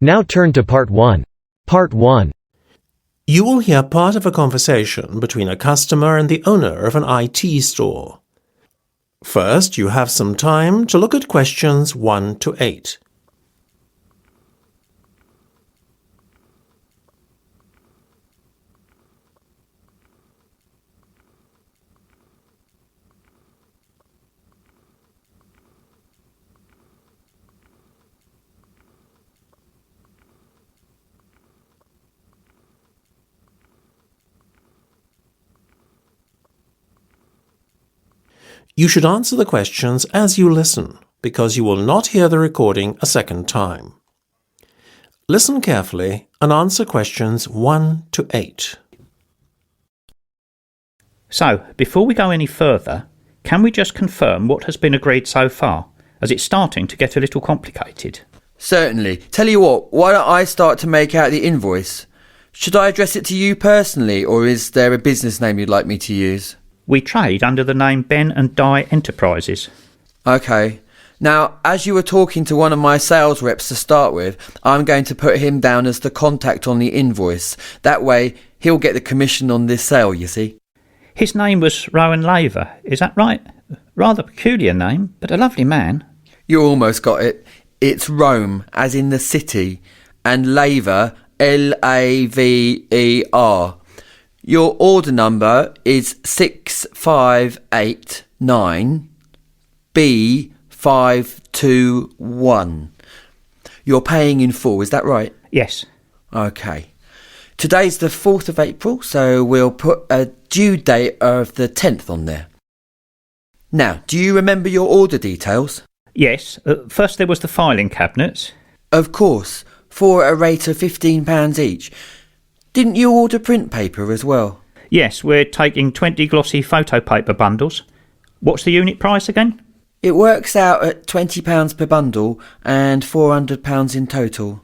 Now turn to Part 1. Part 1. You will hear part of a conversation between a customer and the owner of an IT store. First, you have some time to look at questions 1 to 8. You should answer the questions as you listen, because you will not hear the recording a second time. Listen carefully and answer questions 1 to 8. So, before we go any further, can we just confirm what has been agreed so far, as it's starting to get a little complicated? Certainly. Tell you what, why don't I start to make out the invoice? Should I address it to you personally, or is there a business name you'd like me to use? We trade under the name Ben and Di Enterprises. Okay. Now, as you were talking to one of my sales reps to start with, I'm going to put him down as the contact on the invoice. That way, he'll get the commission on this sale, you see. His name was Rowan Laver, is that right? Rather peculiar name, but a lovely man. You almost got it. It's Rome, as in the city, and Laver, Laver. Your order number is 6589B521. You're paying in full, is that right? Yes. Okay. Today's the 4th of April, so we'll put a due date of the 10th on there. Now, do you remember your order details? Yes. First there was the filing cabinets. Of course, for a rate of £15 each. Didn't you order print paper as well? Yes, we're taking 20 glossy photo paper bundles. What's the unit price again? It works out at £20 per bundle and £400 in total.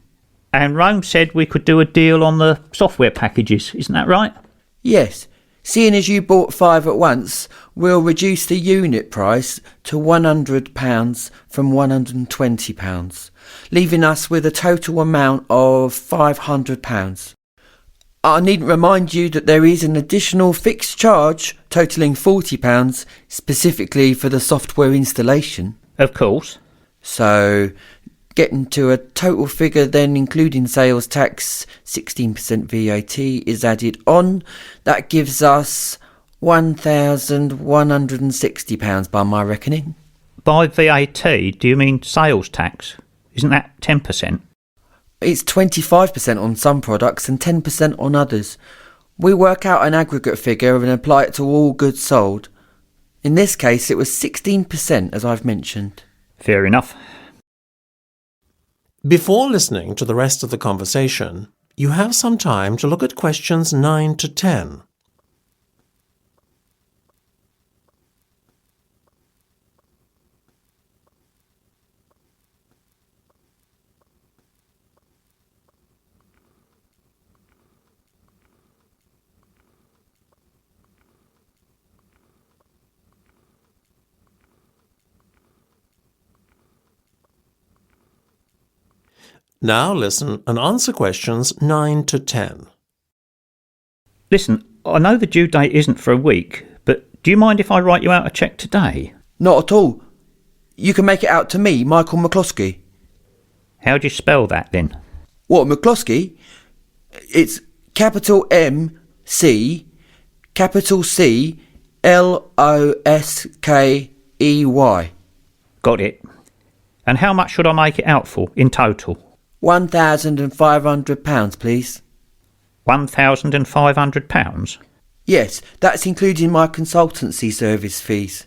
And Rome said we could do a deal on the software packages, isn't that right? Yes. Seeing as you bought 5 at once, we'll reduce the unit price to £100 from £120, leaving us with a total amount of £500. I needn't remind you that there is an additional fixed charge totalling £40 specifically for the software installation. Of course. So, getting to a total figure then including sales tax, 16% VAT is added on. That gives us £1,160 by my reckoning. By VAT, do you mean sales tax? Isn't that 10%? It's 25% on some products and 10% on others. We work out an aggregate figure and apply it to all goods sold. In this case, it was 16%, as I've mentioned. Fair enough. Before listening to the rest of the conversation, you have some time to look at questions 9 to 10. Now listen and answer questions 9 to 10. Listen, I know the due date isn't for a week, but do you mind if I write you out a cheque today? Not at all. You can make it out to me, Michael McCloskey. How do you spell that then? What, McCloskey? It's capital M C, capital C, Loskey. Got it. And how much should I make it out for in total? £1,500, please. £1,500? Yes, that's including my consultancy service fees.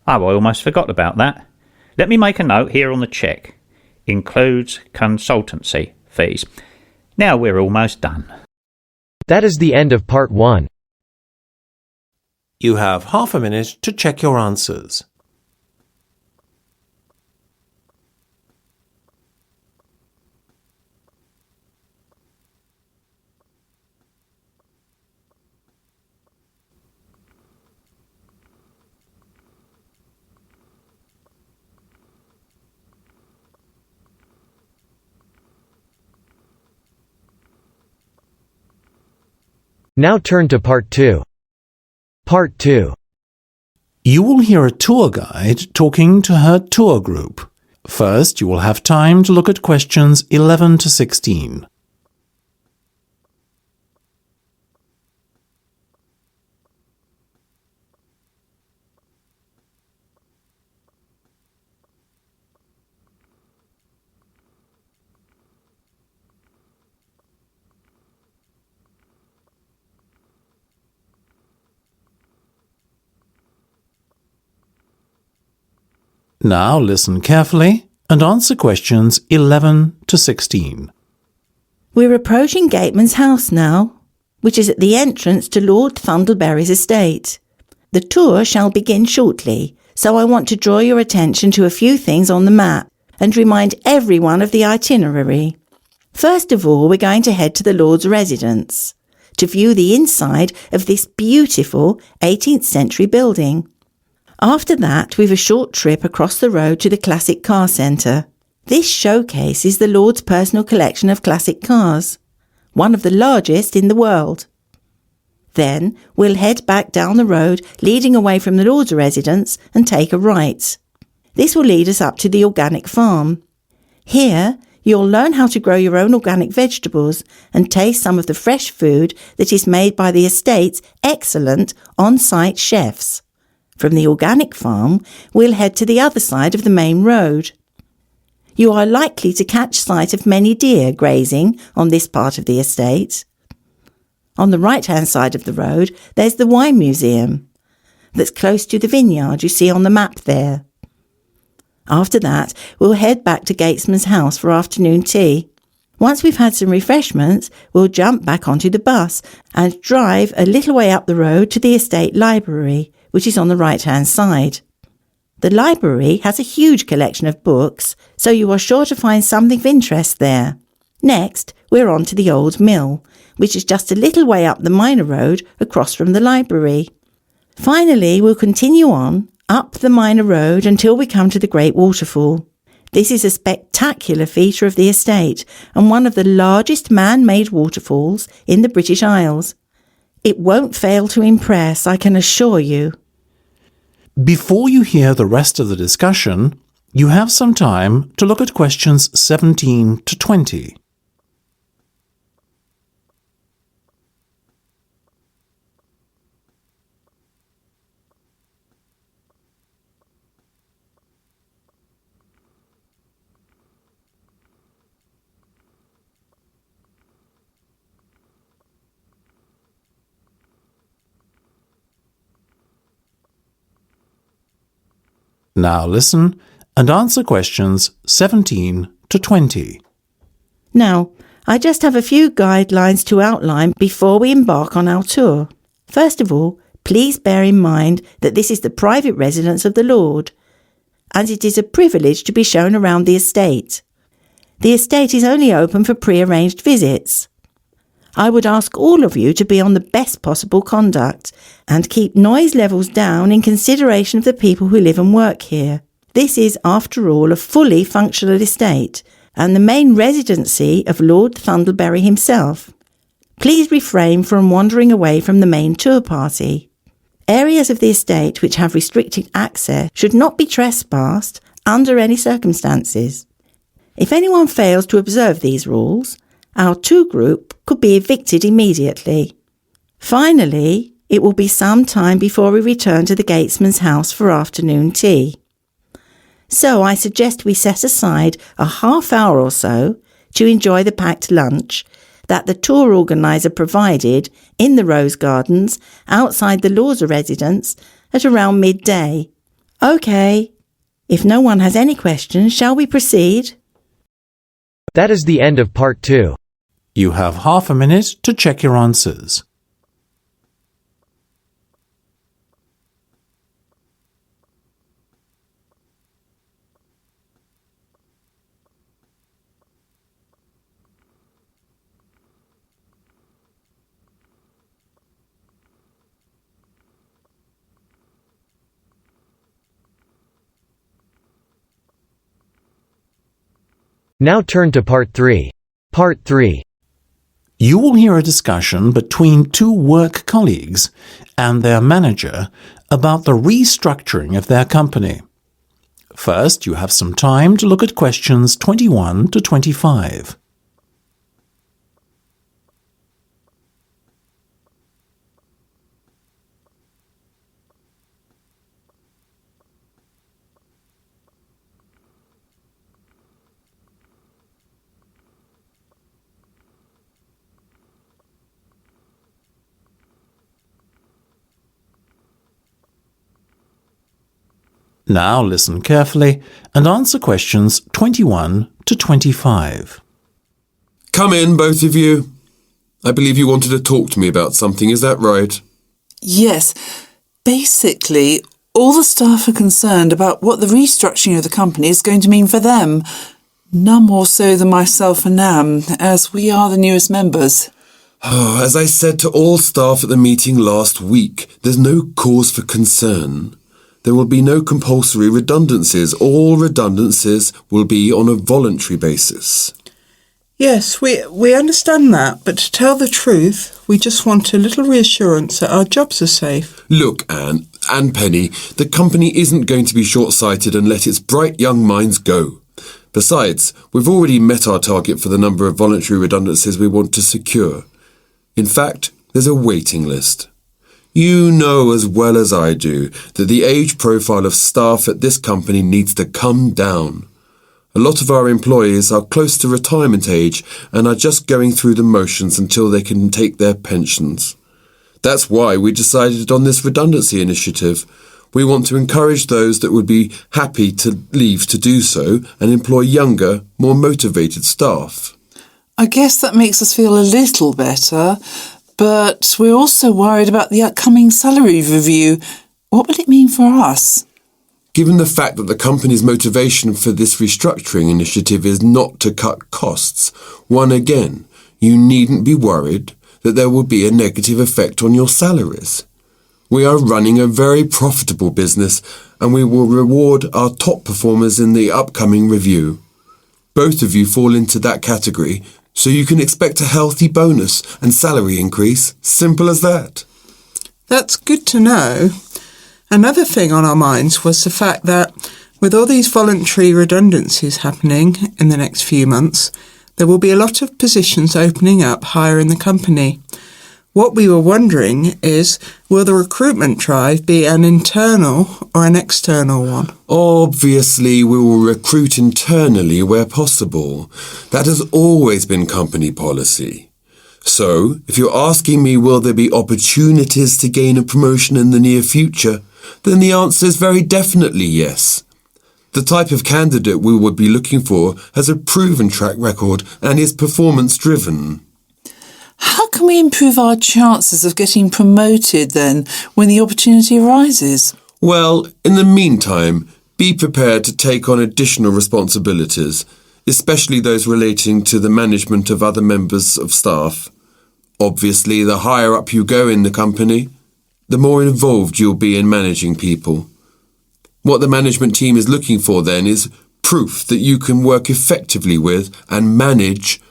Oh, I almost forgot about that. Let me make a note here on the cheque. Includes consultancy fees. Now we're almost done. That is the end of Part 1. You have half a minute to check your answers. Now turn to Part 2. Part 2. You will hear a tour guide talking to her tour group. First, you will have time to look at questions 11 to 16. Now listen carefully and answer questions 11 to 16. We're approaching Gateman's house now, which is at the entrance to Lord Thundleberry's estate. The tour shall begin shortly, so I want to draw your attention to a few things on the map and remind everyone of the itinerary. First of all, we're going to head to the Lord's residence to view the inside of this beautiful 18th century building. After that, we've a short trip across the road to the Classic Car Centre. This showcases the Lord's personal collection of classic cars, one of the largest in the world. Then we'll head back down the road leading away from the Lord's residence and take a right. This will lead us up to the organic farm. Here, you'll learn how to grow your own organic vegetables and taste some of the fresh food that is made by the estate's excellent on-site chefs. From the organic farm, we'll head to the other side of the main road. You are likely to catch sight of many deer grazing on this part of the estate. On the right-hand side of the road, there's the wine museum that's close to the vineyard you see on the map there. After that, we'll head back to Gatesman's house for afternoon tea. Once we've had some refreshments, we'll jump back onto the bus and drive a little way up the road to the estate library, which is on the right-hand side. The library has a huge collection of books, so you are sure to find something of interest there. Next, we're on to the old mill, which is just a little way up the minor road across from the library. Finally, we'll continue on up the minor road until we come to the Great Waterfall. This is a spectacular feature of the estate and one of the largest man-made waterfalls in the British Isles. It won't fail to impress, I can assure you. Before you hear the rest of the discussion, you have some time to look at questions 17 to 20. Now listen and answer questions 17 to 20. Now, I just have a few guidelines to outline before we embark on our tour. First of all, please bear in mind that this is the private residence of the Lord, and it is a privilege to be shown around the estate. The estate is only open for pre-arranged visits. I would ask all of you to be on the best possible conduct and keep noise levels down in consideration of the people who live and work here. This is, after all, a fully functional estate and the main residency of Lord Thundleberry himself. Please refrain from wandering away from the main tour party. Areas of the estate which have restricted access should not be trespassed under any circumstances. If anyone fails to observe these rules, our tour group could be evicted immediately. Finally, it will be some time before we return to the Gatesman's house for afternoon tea. So I suggest we set aside a half hour or so to enjoy the packed lunch that the tour organiser provided in the Rose Gardens outside the Lord's residence at around midday. OK, if no one has any questions, shall we proceed? That is the end of Part 2. You have half a minute to check your answers. Now turn to Part 3. Part 3. You will hear a discussion between two work colleagues and their manager about the restructuring of their company. First, you have some time to look at questions 21 to 25. Now listen carefully and answer questions 21 to 25. Come in, both of you. I believe you wanted to talk to me about something, is that right? Yes. Basically, all the staff are concerned about what the restructuring of the company is going to mean for them. None more so than myself and Nam, as we are the newest members. As I said to all staff at the meeting last week, there's no cause for concern. There will be no compulsory redundancies. All redundancies will be on a voluntary basis. Yes, we understand that, but to tell the truth, we just want a little reassurance that our jobs are safe. Look, Anne and Penny, the company isn't going to be short-sighted and let its bright young minds go. Besides, we've already met our target for the number of voluntary redundancies we want to secure. In fact, there's a waiting list. You know as well as I do that the age profile of staff at this company needs to come down. A lot of our employees are close to retirement age and are just going through the motions until they can take their pensions. That's why we decided on this redundancy initiative. We want to encourage those that would be happy to leave to do so and employ younger, more motivated staff. I guess that makes us feel a little better, but we're also worried about the upcoming salary review. What will it mean for us? Given the fact that the company's motivation for this restructuring initiative is not to cut costs, you needn't be worried that there will be a negative effect on your salaries. We are running a very profitable business and we will reward our top performers in the upcoming review. Both of you fall into that category, so you can expect a healthy bonus and salary increase. Simple as that. That's good to know. Another thing on our minds was the fact that with all these voluntary redundancies happening in the next few months, there will be a lot of positions opening up higher in the company. What we were wondering is, will the recruitment drive be an internal or an external one? Obviously, we will recruit internally where possible. That has always been company policy. So, if you're asking me will there be opportunities to gain a promotion in the near future, then the answer is very definitely yes. The type of candidate we would be looking for has a proven track record and is performance-driven. How can we improve our chances of getting promoted then when the opportunity arises? Well, in the meantime, be prepared to take on additional responsibilities, especially those relating to the management of other members of staff. Obviously, the higher up you go in the company, the more involved you'll be in managing people. What the management team is looking for then is proof that you can work effectively with and manage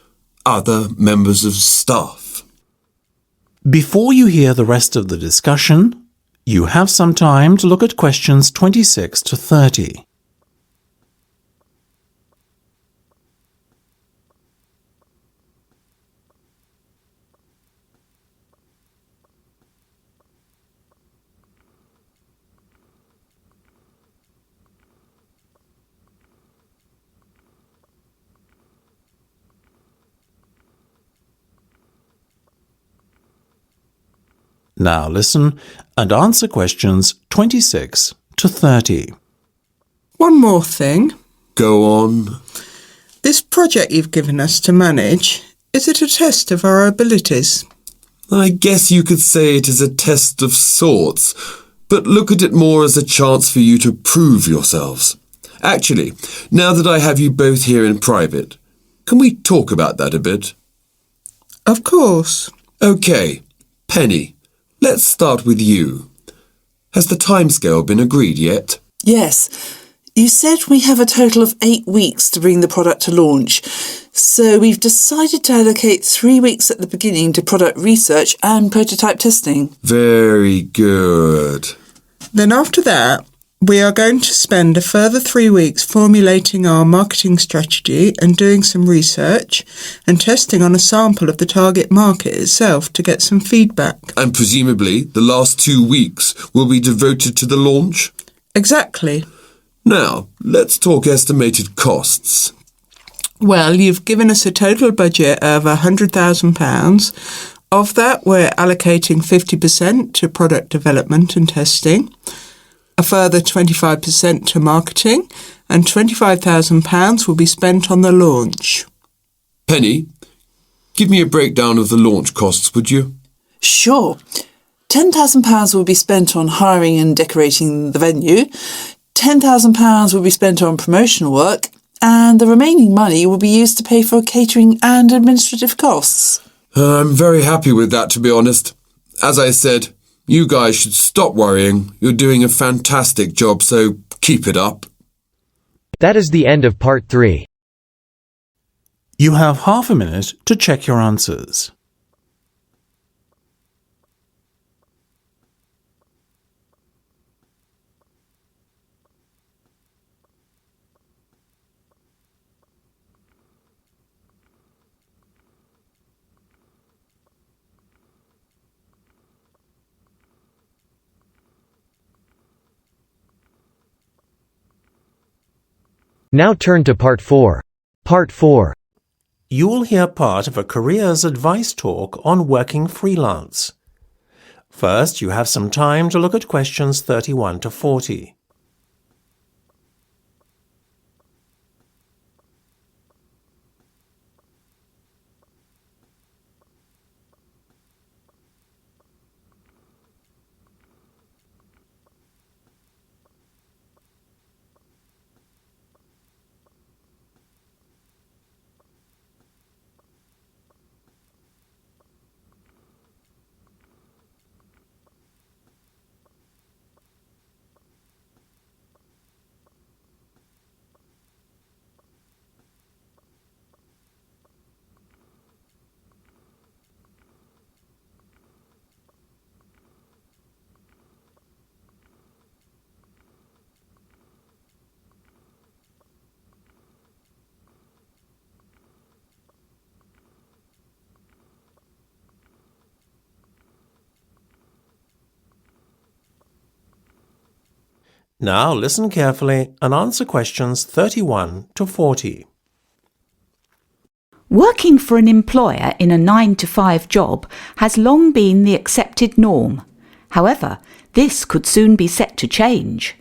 other members of staff. Before you hear the rest of the discussion, you have some time to look at questions 26 to 30. Now listen and answer questions 26 to 30. One more thing. Go on. This project you've given us to manage, is it a test of our abilities? I guess you could say it is a test of sorts, but look at it more as a chance for you to prove yourselves. Actually, now that I have you both here in private, can we talk about that a bit? Of course. OK, Penny, let's start with you. Has the timescale been agreed yet? Yes. You said we have a total of 8 weeks to bring the product to launch. So we've decided to allocate 3 weeks at the beginning to product research and prototype testing. Very good. Then after that, we are going to spend a further 3 weeks formulating our marketing strategy and doing some research and testing on a sample of the target market itself to get some feedback. And presumably the last 2 weeks will be devoted to the launch? Exactly. Now, let's talk estimated costs. Well, you've given us a total budget of £100,000. Of that, we're allocating 50% to product development and testing, a further 25% to marketing, and £25,000 will be spent on the launch. Penny, give me a breakdown of the launch costs, would you? Sure. £10,000 will be spent on hiring and decorating the venue, £10,000 will be spent on promotional work, and the remaining money will be used to pay for catering and administrative costs. I'm very happy with that, to be honest. As I said, you guys should stop worrying. You're doing a fantastic job, so keep it up. That is the end of part 3. You have half a minute to check your answers. Now turn to part 4. Part 4. You will hear part of a careers advice talk on working freelance. First, you have some time to look at questions 31 to 40. Now listen carefully and answer questions 31 to 40. Working for an employer in a 9-to-5 job has long been the accepted norm. However, this could soon be set to change.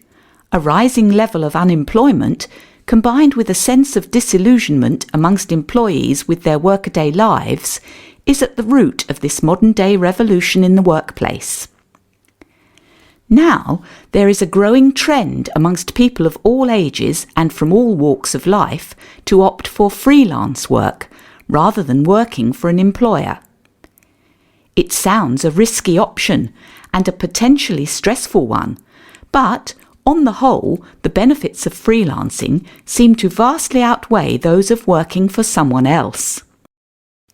A rising level of unemployment, combined with a sense of disillusionment amongst employees with their workaday lives, is at the root of this modern-day revolution in the workplace. Now, there is a growing trend amongst people of all ages and from all walks of life to opt for freelance work rather than working for an employer. It sounds a risky option and a potentially stressful one, but on the whole, the benefits of freelancing seem to vastly outweigh those of working for someone else.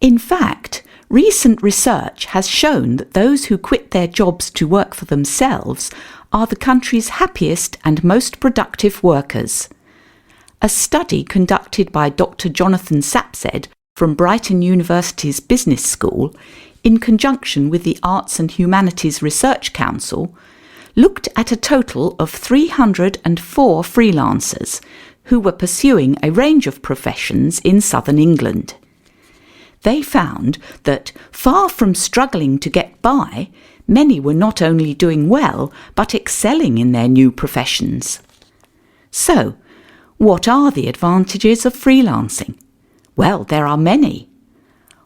In fact, recent research has shown that those who quit their jobs to work for themselves are the country's happiest and most productive workers. A study conducted by Dr. Jonathan Sapsed from Brighton University's Business School, in conjunction with the Arts and Humanities Research Council, looked at a total of 304 freelancers who were pursuing a range of professions in southern England. They found that, far from struggling to get by, many were not only doing well, but excelling in their new professions. So, what are the advantages of freelancing? Well, there are many.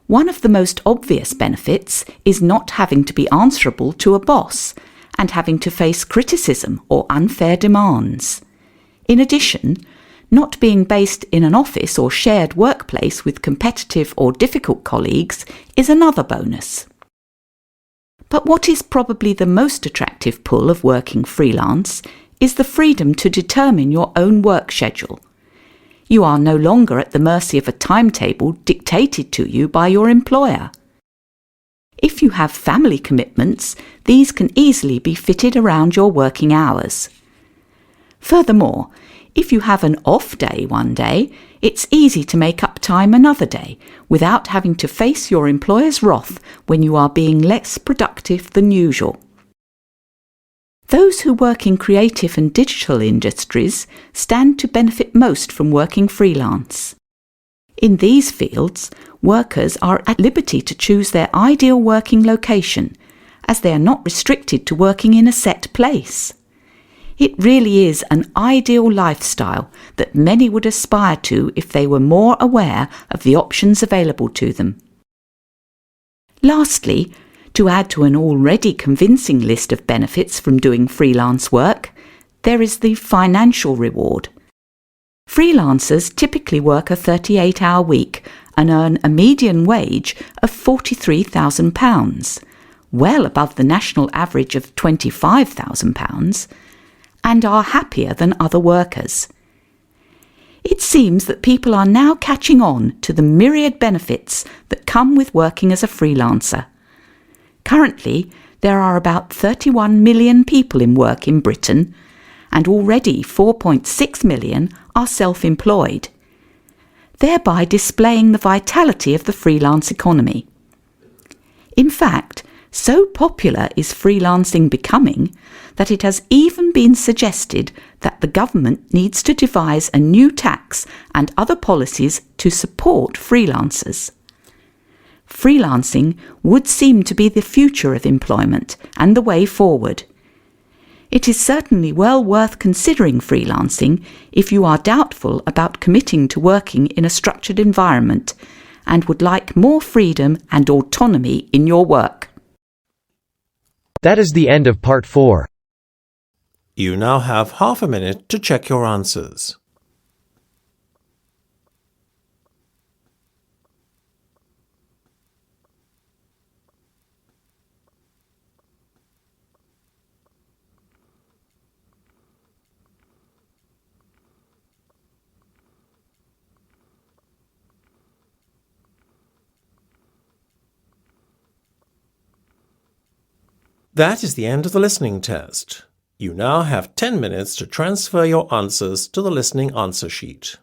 One of the most obvious benefits is not having to be answerable to a boss and having to face criticism or unfair demands. In addition, not being based in an office or shared workplace with competitive or difficult colleagues is another bonus. But what is probably the most attractive pull of working freelance is the freedom to determine your own work schedule. You are no longer at the mercy of a timetable dictated to you by your employer. If you have family commitments, these can easily be fitted around your working hours. Furthermore, if you have an off day one day, it's easy to make up time another day without having to face your employer's wrath when you are being less productive than usual. Those who work in creative and digital industries stand to benefit most from working freelance. In these fields, workers are at liberty to choose their ideal working location, as they are not restricted to working in a set place. It really is an ideal lifestyle that many would aspire to if they were more aware of the options available to them. Lastly, to add to an already convincing list of benefits from doing freelance work, there is the financial reward. Freelancers typically work a 38-hour week and earn a median wage of £43,000, well above the national average of £25,000, and are happier than other workers. It seems that people are now catching on to the myriad benefits that come with working as a freelancer. Currently, there are about 31 million people in work in Britain, and already 4.6 million are self-employed, thereby displaying the vitality of the freelance economy. In fact, so popular is freelancing becoming that it has even been suggested that the government needs to devise a new tax and other policies to support freelancers. Freelancing would seem to be the future of employment and the way forward. It is certainly well worth considering freelancing if you are doubtful about committing to working in a structured environment and would like more freedom and autonomy in your work. That is the end of part 4. You now have half a minute to check your answers. That is the end of the listening test. You now have 10 minutes to transfer your answers to the listening answer sheet.